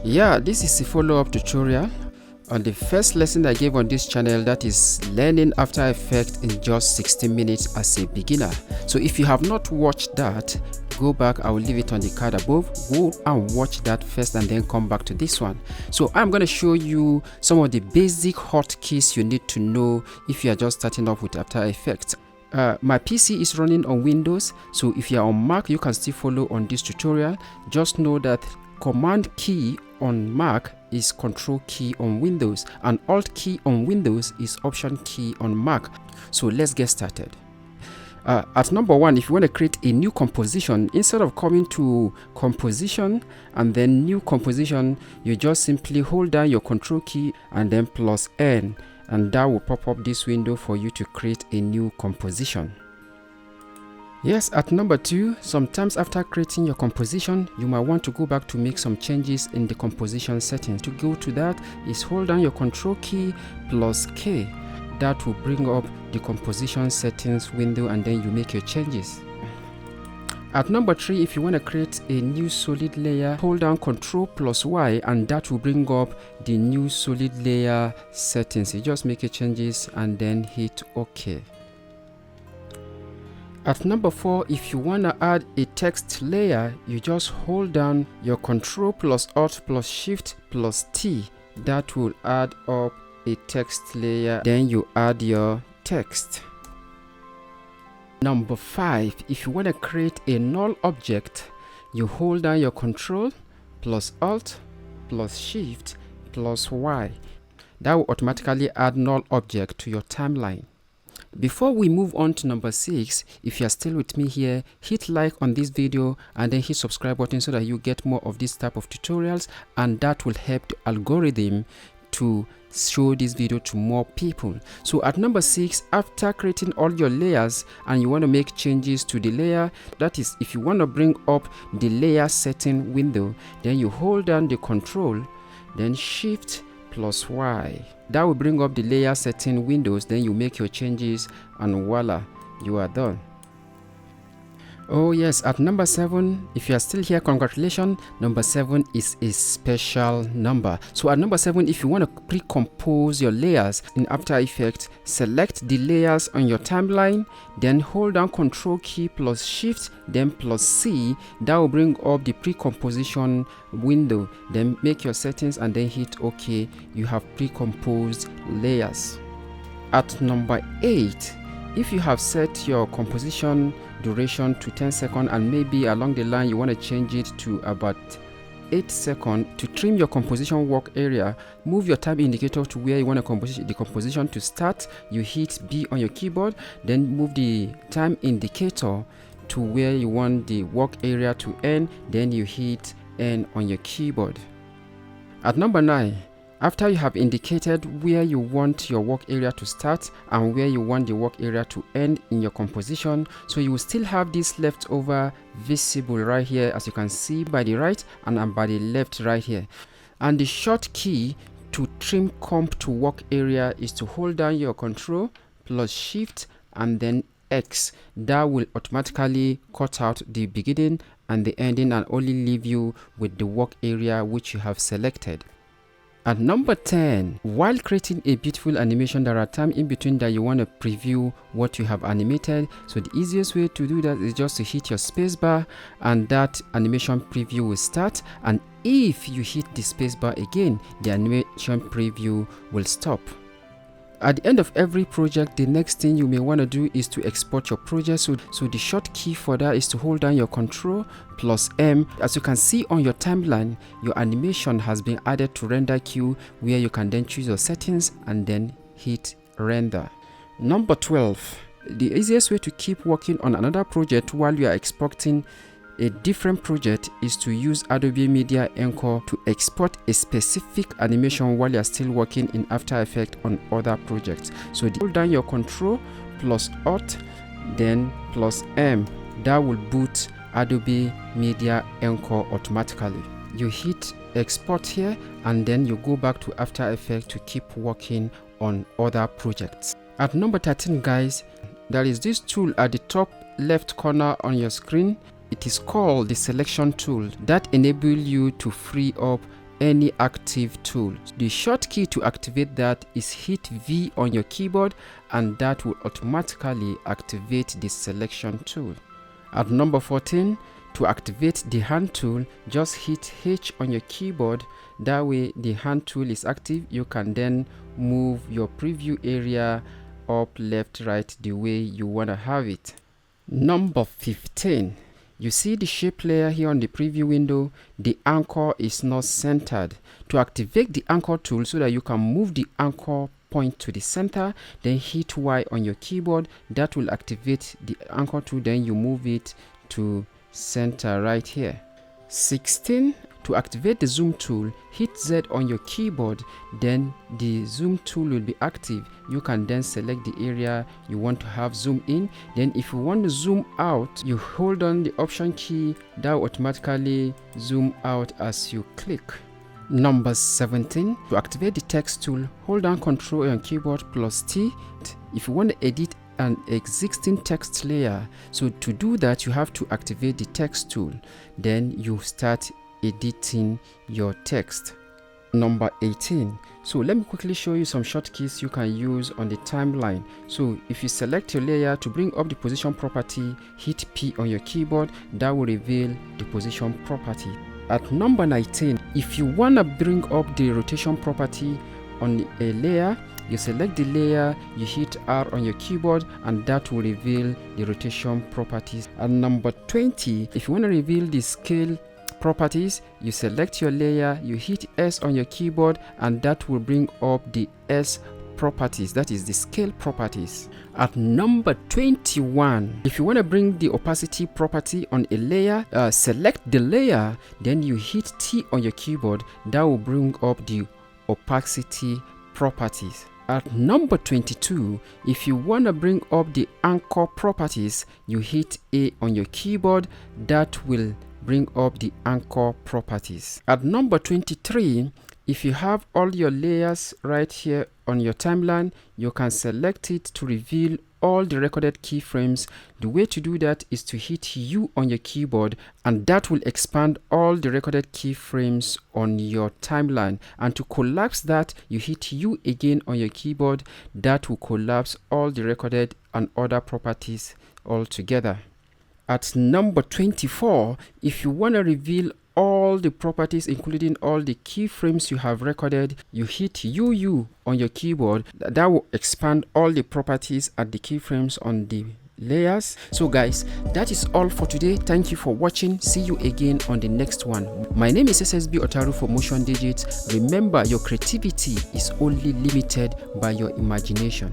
Yeah, this is a follow-up tutorial on the first lesson I gave on this channel, that is learning After Effects in just 16 minutes as a beginner. So if you have not watched that, go back. I will leave it on the card above. Go and watch that first and then come back to this one. So I'm going to show you some of the basic hotkeys you need to know if you are just starting off with After Effects. My PC is running on Windows, so if you are on Mac, you can still follow on this tutorial. Just know that Command key on Mac is Control key on Windows, and Alt key on Windows is Option key on Mac. So let's get started. At number 1, if you want to create a new composition, instead of coming to Composition and then New Composition, you just simply hold down your Control key and then +N, and that will pop up this window for you to create a new composition. Yes, at number 2, sometimes after creating your composition, you might want to go back to make some changes in the composition settings. To go to that is hold down your Control key +K. That will bring up the composition settings window and then you make your changes. At number 3, if you want to create a new solid layer, hold down Ctrl+Y and that will bring up the new solid layer settings. You just make your changes and then hit OK. At number 4, if you want to add a text layer, you just hold down your Ctrl+Alt+Shift+T. That will add up a text layer, then you add your text. Number 5, if you want to create a null object, you hold down your Ctrl+Alt+Shift+Y. That will automatically add null object to your timeline. Before we move on to number 6, if you are still with me here, hit like on this video and then hit subscribe button so that you get more of this type of tutorials, and that will help the algorithm to show this video to more people. So at number 6, after creating all your layers and you want to make changes to the layer, that is, if you want to bring up the layer setting window, then you hold down the Control, then Shift+Y. That will bring up the layer setting windows, then you make your changes and voila, you are done. Oh yes, at number 7, if you are still here, congratulations. Number 7 is a special number. So at number 7, if you want to pre-compose your layers in After Effects, select the layers on your timeline, then hold down Control key +Shift, then +C. That will bring up the pre-composition window. Then make your settings and then hit OK. You have pre-composed layers. At number 8, if you have set your composition duration to 10 seconds and maybe along the line you want to change it to about 8 seconds, to trim your composition work area, move your time indicator to where you want the composition to start. You hit B on your keyboard, then move the time indicator to where you want the work area to end, then you hit N on your keyboard. At number 9, after you have indicated where you want your work area to start and where you want the work area to end in your composition, so you will still have this leftover visible right here, as you can see by the right and by the left right here. And the short key to trim comp to work area is to hold down your Ctrl+Shift and then X. That will automatically cut out the beginning and the ending and only leave you with the work area which you have selected. At number 10, while creating a beautiful animation, there are times in between that you want to preview what you have animated. So the easiest way to do that is just to hit your spacebar and that animation preview will start. And if you hit the spacebar again, the animation preview will stop. At the end of every project, the next thing you may want to do is to export your project. So the short key for that is to hold down your Ctrl+M. As you can see on your timeline, your animation has been added to render queue, where you can then choose your settings and then hit render. Number 12, the easiest way to keep working on another project while you are exporting a different project is to use Adobe Media Encore to export a specific animation while you are still working in After Effects on other projects. So hold down your Ctrl+Alt, then +M. That will boot Adobe Media Encore automatically. You hit export here and then you go back to After Effects to keep working on other projects. At number 13, guys, there is this tool at the top left corner on your screen. It is called the selection tool that enables you to free up any active tool. The short key to activate that is hit V on your keyboard, and that will automatically activate the selection tool. At number 14, to activate the hand tool, just hit H on your keyboard. That way the hand tool is active. You can then move your preview area up, left, right, the way you want to have it. Number 15, you see the shape layer here on the preview window. The anchor is not centered. To activate the anchor tool so that you can move the anchor point to the center, then hit Y on your keyboard. That will activate the anchor tool. Then you move it to center right here. 16, to activate the zoom tool, hit Z on your keyboard. Then the zoom tool will be active. You can then select the area you want to have zoom in. Then if you want to zoom out, you hold on the option key. That will automatically zoom out as you click. Number 17, to activate the text tool, hold down Ctrl on your keyboard plus T. If you want to edit an existing text layer, so to do that you have to activate the text tool. Then you start editing your text. Number 18, so let me quickly show you some shortkeys you can use on the timeline. So if you select your layer, to bring up the position property, hit P on your keyboard. That will reveal the position property. At number 19, if you want to bring up the rotation property on a layer, you select the layer, you hit R on your keyboard, and that will reveal the rotation properties. At number 20, if you want to reveal the scale properties, you select your layer, you hit S on your keyboard, and that will bring up the S properties, that is the scale properties. At number 21, if you want to bring the opacity property on a layer, select the layer, then you hit T on your keyboard. That will bring up the opacity properties. At number 22, if you want to bring up the anchor properties, you hit A on your keyboard. That will bring up the anchor properties. At number 23, if you have all your layers right here on your timeline, you can select it to reveal all the recorded keyframes. The way to do that is to hit U on your keyboard, and that will expand all the recorded keyframes on your timeline. And to collapse that, you hit U again on your keyboard. That will collapse all the recorded and other properties all together. At number 24, if you want to reveal all the properties, including all the keyframes you have recorded, you hit UU on your keyboard. That will expand all the properties and the keyframes on the layers. So guys, that is all for today. Thank you for watching. See you again on the next one. My name is SSB Otaru for Motion Digits. Remember, your creativity is only limited by your imagination.